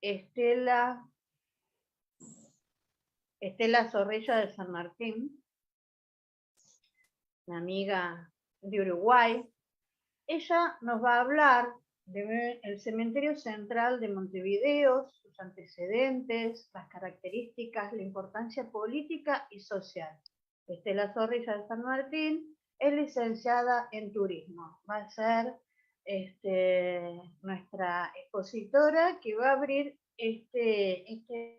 Estela, Estela Zorrilla de San Martín, una amiga de Uruguay. Ella nos va a hablar del cementerio central de Montevideo, sus antecedentes, las características, la importancia política y social. Estela Zorrilla de San Martín es licenciada en turismo. Va a ser nuestra expositora que va a abrir este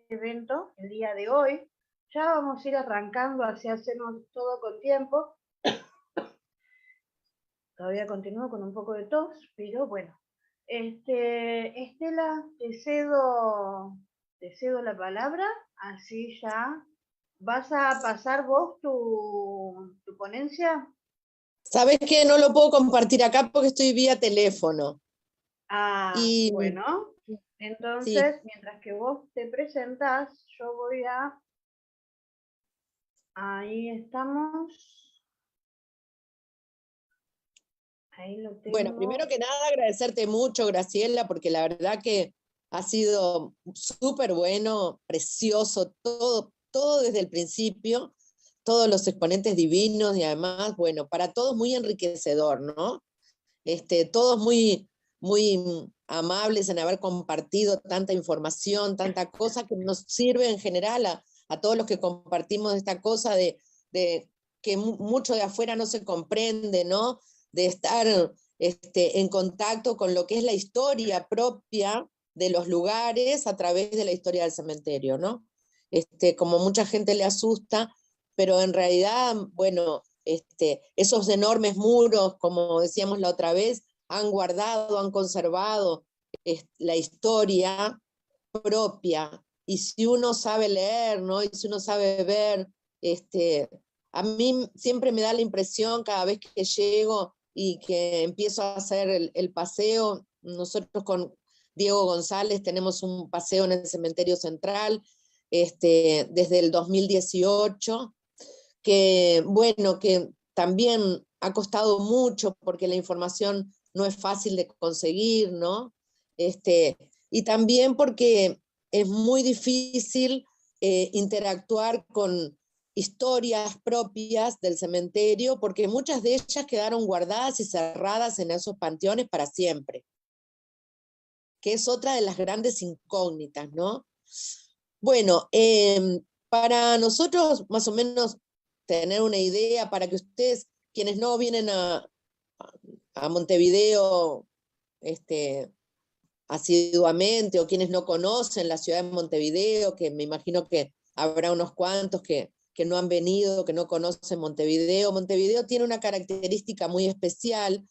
evento el día de hoy. Ya vamos a ir arrancando, así hacemos todo con tiempo. Todavía continúo con un poco de tos, pero bueno. Estela, te cedo la palabra, así ya. ¿Vas a pasar vos tu ponencia? ¿Sabes qué? No lo puedo compartir acá porque estoy vía teléfono. Y Bueno, sí, entonces, mientras que vos te presentás, yo voy a... Ahí estamos. Ahí lo tengo. bueno, primero que nada agradecerte mucho, Graciela, porque la verdad que ha sido súper bueno, precioso, todo desde el principio, todos los exponentes divinos y además, bueno, para todos muy enriquecedor, ¿no? Todos muy amables en haber compartido tanta información, tanta cosa que nos sirve en general a todos los que compartimos esta cosa de que mucho de afuera no se comprende, ¿no? De estar en contacto con lo que es la historia propia de los lugares a través de la historia del cementerio, ¿no? Como mucha gente le asusta, pero en realidad, bueno, esos enormes muros, como decíamos la otra vez, han guardado, han conservado la historia propia. Y si uno sabe leer, ¿no? Y si uno sabe ver, a mí siempre me da la impresión cada vez que llego y que empiezo a hacer el paseo, nosotros con Diego González tenemos un paseo en el cementerio central desde el 2018, que bueno, que también ha costado mucho porque la información no es fácil de conseguir, ¿no? Y también porque es muy difícil interactuar con historias propias del cementerio, porque muchas de ellas quedaron guardadas y cerradas en esos panteones para siempre, que es otra de las grandes incógnitas, ¿no? Bueno, para nosotros más o menos tener una idea, para que ustedes, quienes no vienen a Montevideo asiduamente, o quienes no conocen la ciudad de Montevideo, que me imagino que habrá unos cuantos que no han venido, que no conocen Montevideo. Montevideo tiene una característica muy especial,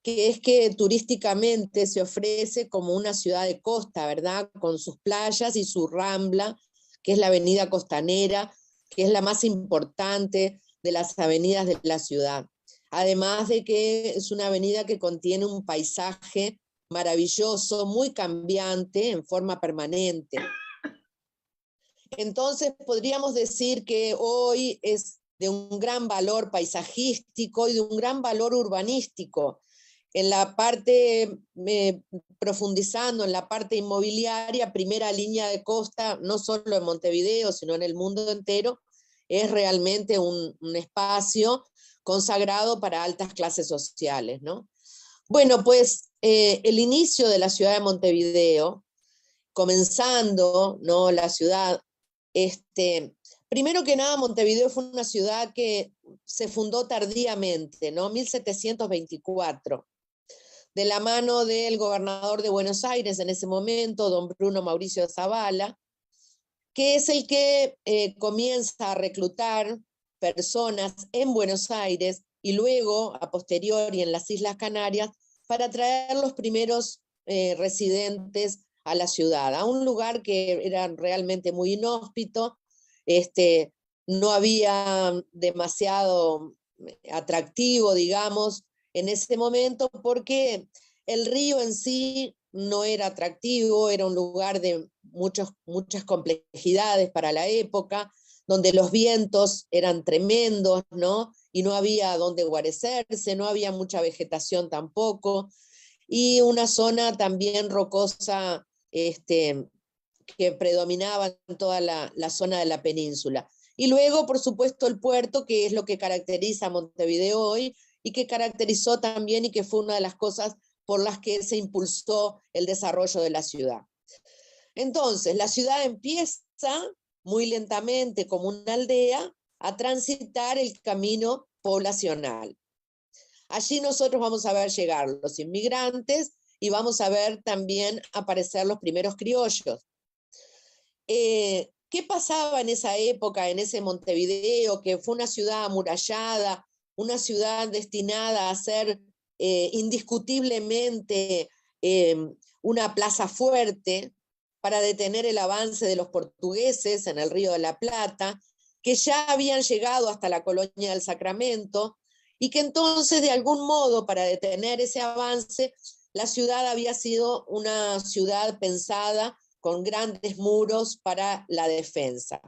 que es que turísticamente se ofrece como una ciudad de costa, ¿verdad? Con sus playas y su rambla, que es la avenida costanera, que es la más importante de las avenidas de la ciudad. Además de que es una avenida que contiene un paisaje maravilloso, muy cambiante, en forma permanente. Entonces podríamos decir que hoy es de un gran valor paisajístico y de un gran valor urbanístico. En la parte, profundizando en la parte inmobiliaria, primera línea de costa, no solo en Montevideo, sino en el mundo entero, es realmente un espacio consagrado para altas clases sociales, ¿no? Bueno, pues el inicio de la ciudad de Montevideo, comenzando, ¿no? La ciudad, primero que nada, Montevideo fue una ciudad que se fundó tardíamente, ¿no? 1724, de la mano del gobernador de Buenos Aires en ese momento, don Bruno Mauricio Zavala, que es el que comienza a reclutar personas en Buenos Aires y luego, a posteriori, en las Islas Canarias, para traer los primeros residentes a la ciudad, a un lugar que era realmente muy inhóspito, no había demasiado atractivo, digamos, en ese momento, porque el río en sí no era atractivo, era un lugar de muchas complejidades para la época, donde los vientos eran tremendos, ¿no? Y no había donde guarecerse, no había mucha vegetación tampoco, y una zona también rocosa, que predominaban en toda la zona de la península. Y luego, por supuesto, el puerto, que es lo que caracteriza a Montevideo hoy y que caracterizó también y que fue una de las cosas por las que se impulsó el desarrollo de la ciudad. Entonces, la ciudad empieza muy lentamente como una aldea a transitar el camino poblacional. Allí nosotros vamos a ver llegar los inmigrantes y vamos a ver también aparecer los primeros criollos. ¿Qué pasaba en esa época, en ese Montevideo, que fue una ciudad amurallada, una ciudad destinada a ser indiscutiblemente una plaza fuerte para detener el avance de los portugueses en el Río de la Plata, que ya habían llegado hasta la colonia del Sacramento, y que entonces, de algún modo, para detener ese avance, la ciudad había sido una ciudad pensada con grandes muros para la defensa,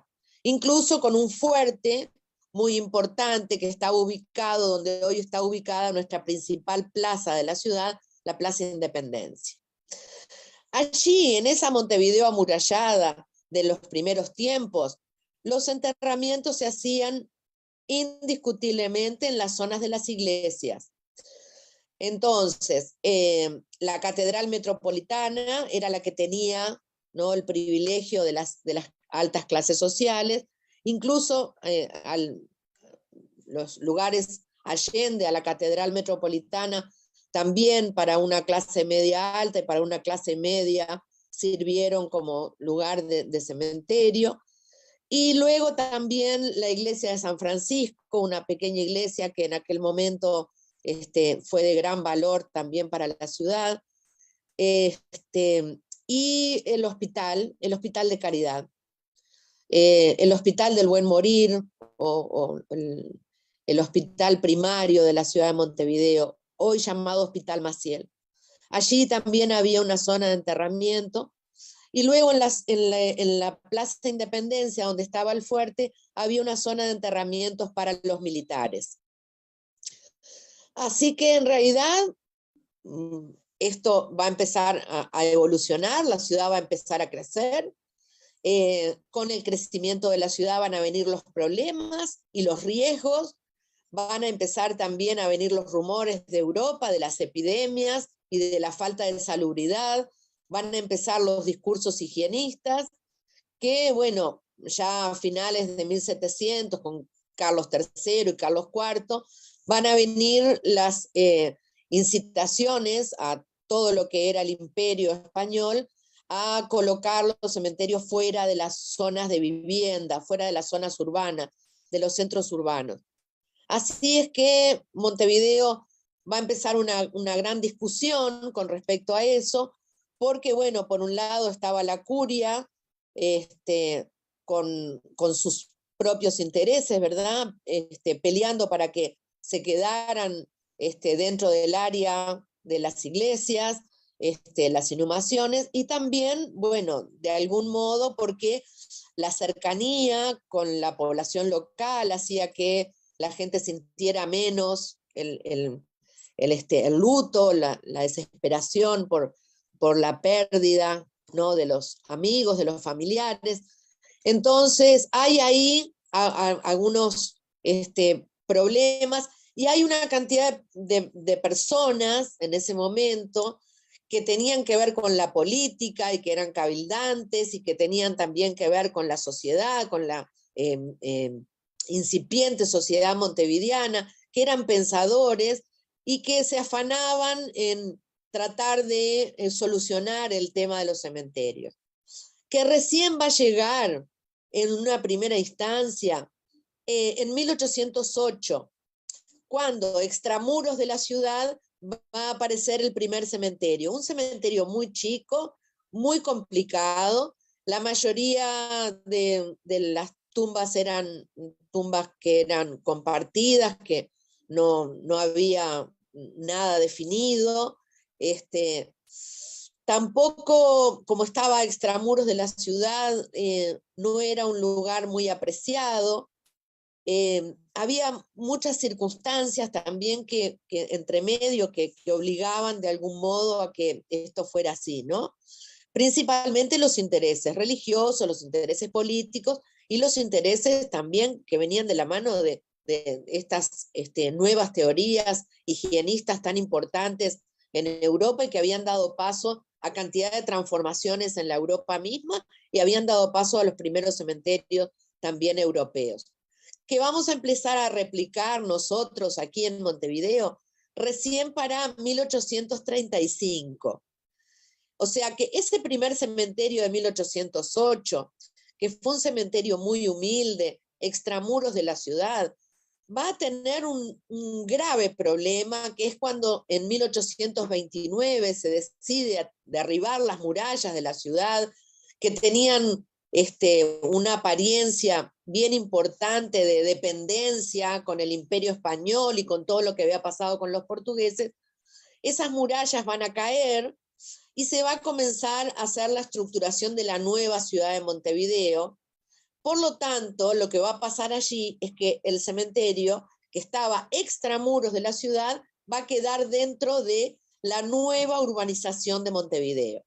incluso con un fuerte muy importante que está ubicado donde hoy está ubicada nuestra principal plaza de la ciudad, la Plaza Independencia. Allí, en esa Montevideo amurallada de los primeros tiempos, los enterramientos se hacían indiscutiblemente en las zonas de las iglesias. Entonces, la Catedral Metropolitana era la que tenía, ¿no?, el privilegio de las altas clases sociales, incluso los lugares allende a la Catedral Metropolitana, también para una clase media alta y para una clase media sirvieron como lugar de cementerio. Y luego también la iglesia de San Francisco, una pequeña iglesia que en aquel momento fue de gran valor también para la ciudad, y el hospital de Caridad, el Hospital del Buen Morir, o el hospital primario de la ciudad de Montevideo, hoy llamado Hospital Maciel. Allí también había una zona de enterramiento, y luego en la Plaza Independencia, donde estaba el fuerte, había una zona de enterramientos para los militares. Así que en realidad esto va a empezar a evolucionar, la ciudad va a empezar a crecer, con el crecimiento de la ciudad van a venir los problemas y los riesgos, van a empezar también a venir los rumores de Europa, de las epidemias y de la falta de salubridad, van a empezar los discursos higienistas, que bueno, ya a finales de 1700, con Carlos III y Carlos IV, van a venir las incitaciones a todo lo que era el imperio español a colocar los cementerios fuera de las zonas de vivienda, fuera de las zonas urbanas, de los centros urbanos. Así es que Montevideo va a empezar una gran discusión con respecto a eso, porque bueno, por un lado estaba la curia, con sus propios intereses, ¿verdad? Peleando para que se quedaran dentro del área de las iglesias, las inhumaciones, y también, bueno, de algún modo porque la cercanía con la población local hacía que la gente sintiera menos el luto, la desesperación por la pérdida, ¿no?, de los amigos, de los familiares. Entonces, hay ahí algunos problemas, y hay una cantidad de personas en ese momento que tenían que ver con la política y que eran cabildantes y que tenían también que ver con la sociedad, con la incipiente sociedad montevideana, que eran pensadores y que se afanaban en tratar de solucionar el tema de los cementerios, que recién va a llegar en una primera instancia en 1808, cuando extramuros de la ciudad va a aparecer el primer cementerio, un cementerio muy chico, muy complicado. La mayoría de las tumbas eran tumbas que eran compartidas, que no había nada definido. Tampoco, como estaba a extramuros de la ciudad, no era un lugar muy apreciado. Había muchas circunstancias también que entre medio que obligaban de algún modo a que esto fuera así, ¿no? principalmente los intereses religiosos, los intereses políticos y los intereses también que venían de la mano de estas nuevas teorías higienistas tan importantes en Europa y que habían dado paso a cantidad de transformaciones en la Europa misma y habían dado paso a los primeros cementerios también europeos, que vamos a empezar a replicar nosotros aquí en Montevideo recién para 1835. O sea que ese primer cementerio de 1808, que fue un cementerio muy humilde, extramuros de la ciudad, va a tener un grave problema, que es cuando en 1829 se decide derribar las murallas de la ciudad, que tenían una apariencia bien importante de dependencia con el Imperio Español y con todo lo que había pasado con los portugueses. Esas murallas van a caer y se va a comenzar a hacer la estructuración de la nueva ciudad de Montevideo. Por lo tanto, lo que va a pasar allí es que el cementerio, que estaba extramuros de la ciudad, va a quedar dentro de la nueva urbanización de Montevideo.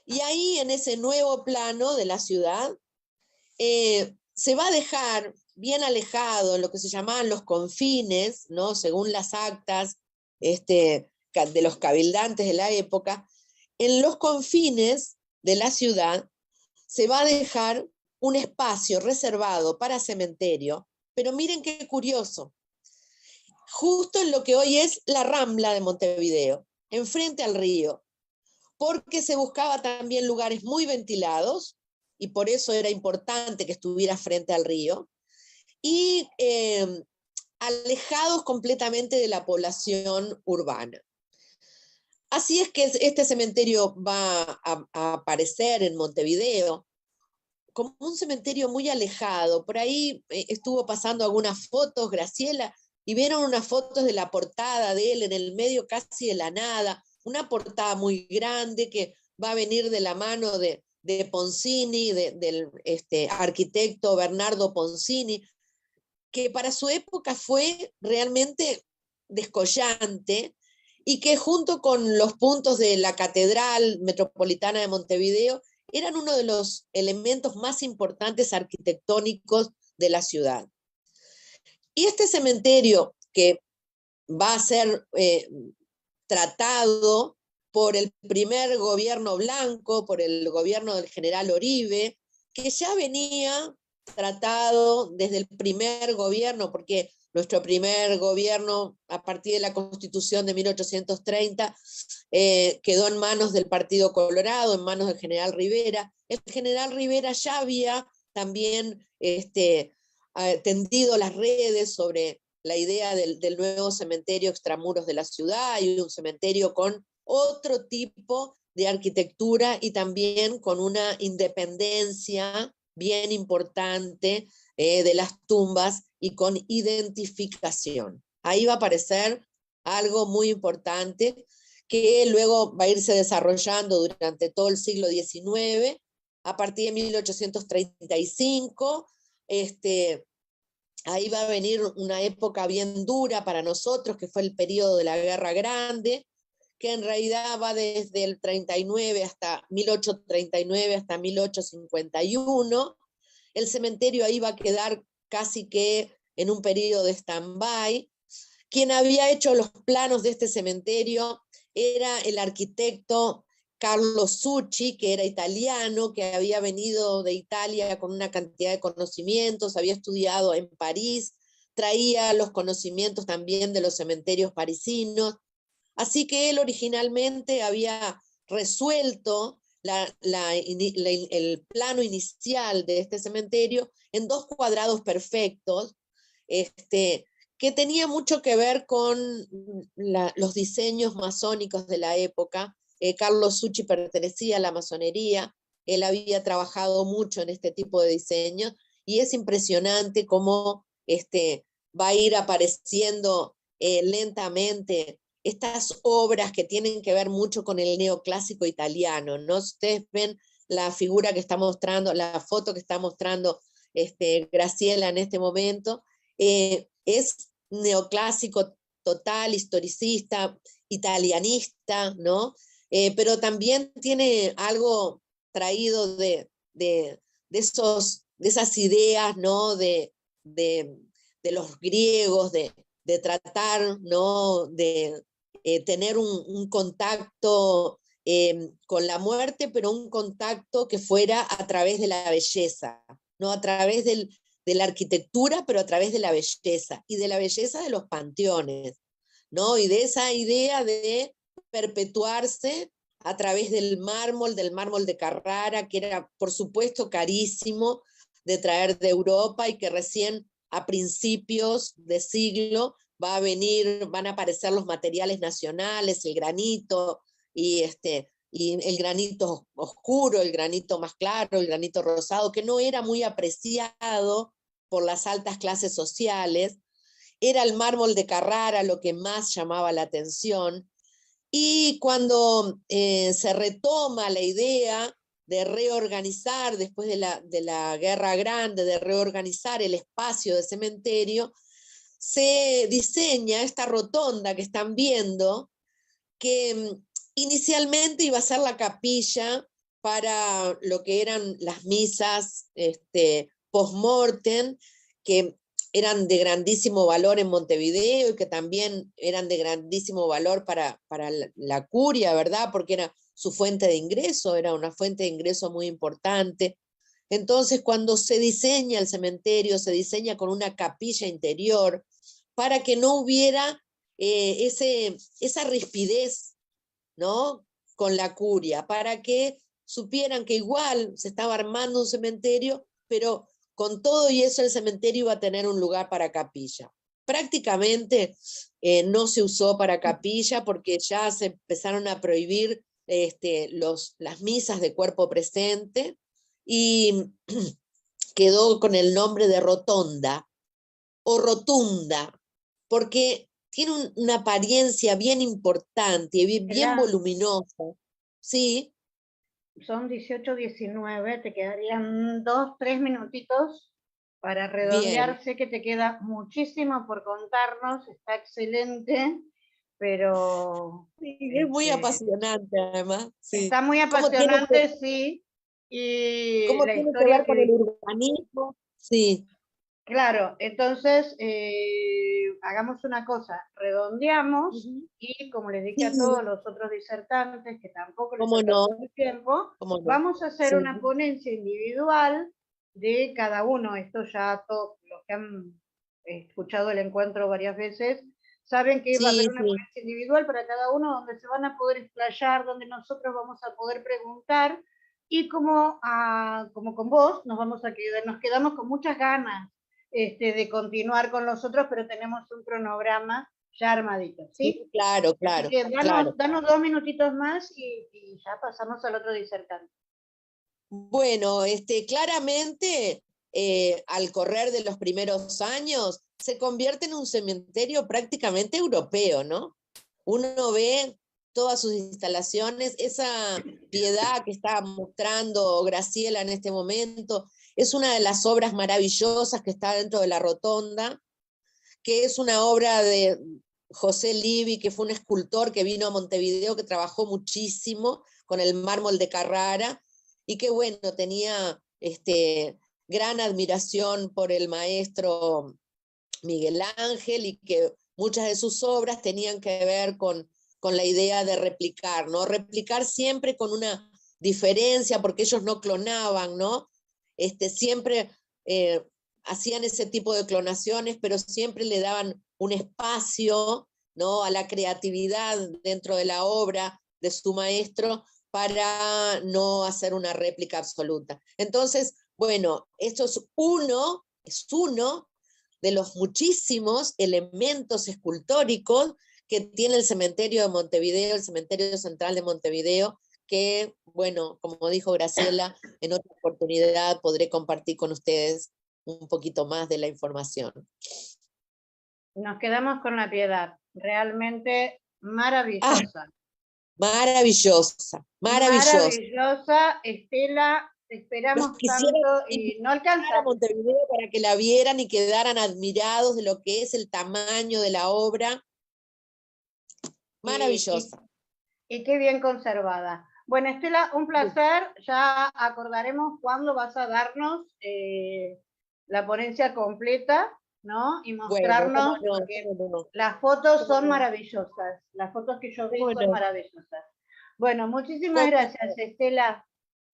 Y ahí, en ese nuevo plano de la ciudad, se va a dejar bien alejado en lo que se llamaban los confines, ¿no? Según las actas de los cabildantes de la época, en los confines de la ciudad se va a dejar un espacio reservado para cementerio, pero miren qué curioso, justo en lo que hoy es la Rambla de Montevideo, enfrente al río, porque se buscaba también lugares muy ventilados, y por eso era importante que estuviera frente al río, y alejados completamente de la población urbana. Así es que este cementerio va a aparecer en Montevideo como un cementerio muy alejado. Por ahí estuvo pasando algunas fotos, Graciela, y vieron unas fotos de la portada de él en el medio casi de la nada, una portada muy grande que va a venir de la mano de Poncini, del arquitecto Bernardo Poncini, que para su época fue realmente descollante y que junto con los puntos de la Catedral Metropolitana de Montevideo eran uno de los elementos más importantes arquitectónicos de la ciudad. Y este cementerio, que va a ser tratado por el primer gobierno blanco, por el gobierno del general Oribe, que ya venía tratado desde el primer gobierno, porque nuestro primer gobierno, a partir de la Constitución de 1830, quedó en manos del Partido Colorado, en manos del general Rivera. El general Rivera ya había también tendido las redes sobre la idea del nuevo cementerio extramuros de la ciudad y un cementerio con otro tipo de arquitectura y también con una independencia bien importante de las tumbas y con identificación. Ahí va a aparecer algo muy importante que luego va a irse desarrollando durante todo el siglo XIX, a partir de 1835, ahí va a venir una época bien dura para nosotros, que fue el periodo de la Guerra Grande, que en realidad va desde el 39 hasta 1839 hasta 1851. El cementerio ahí va a quedar casi que en un periodo de stand-by. Quien había hecho los planos de este cementerio era el arquitecto Carlo Succi, que era italiano, que había venido de Italia con una cantidad de conocimientos, había estudiado en París, traía los conocimientos también de los cementerios parisinos. Así que él originalmente había resuelto el plano inicial de este cementerio en 2 cuadrados perfectos, que tenía mucho que ver con los diseños masónicos de la época. Carlos Succi pertenecía a la masonería, él había trabajado mucho en este tipo de diseños y es impresionante cómo va a ir apareciendo lentamente estas obras que tienen que ver mucho con el neoclásico italiano, ¿no? Ustedes ven la figura que está mostrando, la foto que está mostrando Graciela en este momento, es neoclásico total, historicista, italianista, ¿no? pero también tiene algo traído de esas ideas, ¿no? De los griegos, de tratar, ¿no? De tener un contacto con la muerte, pero un contacto que fuera a través de la belleza, ¿no? A través de la arquitectura, pero a través de la belleza, y de la belleza de los panteones, ¿no? Y de esa idea de perpetuarse a través del mármol de Carrara, que era, por supuesto, carísimo de traer de Europa y que recién a principios de siglo van a aparecer los materiales nacionales, el granito y el granito oscuro, el granito más claro, el granito rosado, que no era muy apreciado por las altas clases sociales. Era el mármol de Carrara lo que más llamaba la atención. Y cuando se retoma la idea de reorganizar, después de la Guerra Grande, de reorganizar el espacio de cementerio, se diseña esta rotonda que están viendo, que inicialmente iba a ser la capilla para lo que eran las misas post-mortem, que eran de grandísimo valor en Montevideo y que también eran de grandísimo valor para la curia, ¿verdad? Porque era su fuente de ingreso, era una fuente de ingreso muy importante. Entonces, cuando se diseña el cementerio, se diseña con una capilla interior para que no hubiera esa rispidez, ¿no? Con la curia, para que supieran que igual se estaba armando un cementerio, pero con todo y eso el cementerio iba a tener un lugar para capilla. Prácticamente no se usó para capilla porque ya se empezaron a prohibir las misas de cuerpo presente y quedó con el nombre de rotonda o rotunda, porque tiene una apariencia bien importante y bien voluminosa. Sí. Son 18:19, te quedarían 2, 3 minutitos para redondear. Bien. Sé que te queda muchísimo por contarnos, está excelente, pero... Sí, es muy apasionante además. Sí. Está muy apasionante, sí. Y ¿Cómo la tiene que historia ver con el urbanismo? Sí. Claro, entonces hagamos una cosa, redondeamos y como les dije a todos los otros disertantes, que tampoco les alcanzó el tiempo, vamos a hacer una ponencia individual de cada uno. Esto ya todos los que han escuchado el encuentro varias veces saben que va a haber una ponencia individual para cada uno donde se van a poder explayar, donde nosotros vamos a poder preguntar y como con vos nos quedamos con muchas ganas de continuar con los otros, pero tenemos un cronograma ya armadito, ¿sí? Sí, claro. Así que danos 2 minutitos más y ya pasamos al otro disertante. Bueno, claramente al correr de los primeros años se convierte en un cementerio prácticamente europeo, ¿no? Uno ve todas sus instalaciones, esa piedad que está mostrando Graciela en este momento, es una de las obras maravillosas que está dentro de la rotonda, que es una obra de José Livi, que fue un escultor que vino a Montevideo, que trabajó muchísimo con el mármol de Carrara, y que bueno, tenía gran admiración por el maestro Miguel Ángel, y que muchas de sus obras tenían que ver con la idea de replicar, ¿no? Replicar siempre con una diferencia, porque ellos no clonaban, ¿no? Siempre hacían ese tipo de clonaciones, pero siempre le daban un espacio, ¿no? A la creatividad dentro de la obra de su maestro para no hacer una réplica absoluta. Entonces, bueno, esto es uno de los muchísimos elementos escultóricos que tiene el cementerio de Montevideo, el cementerio central de Montevideo, que, bueno, como dijo Graciela, en otra oportunidad podré compartir con ustedes un poquito más de la información. Nos quedamos con la piedad, realmente maravillosa. Maravillosa. Maravillosa, Estela, te esperamos tanto y no alcanza. A Montevideo para que la vieran y quedaran admirados de lo que es el tamaño de la obra. Maravillosa. Y qué bien conservada. Bueno, Estela, un placer. Ya acordaremos cuándo vas a darnos la ponencia completa, ¿no? Y Bueno, cómo mostrarnos, no, porque cómo no, las fotos cómo son no, maravillosas. Las fotos que yo vi cómo son no, maravillosas. Bueno, muchísimas cómo gracias, no. Estela.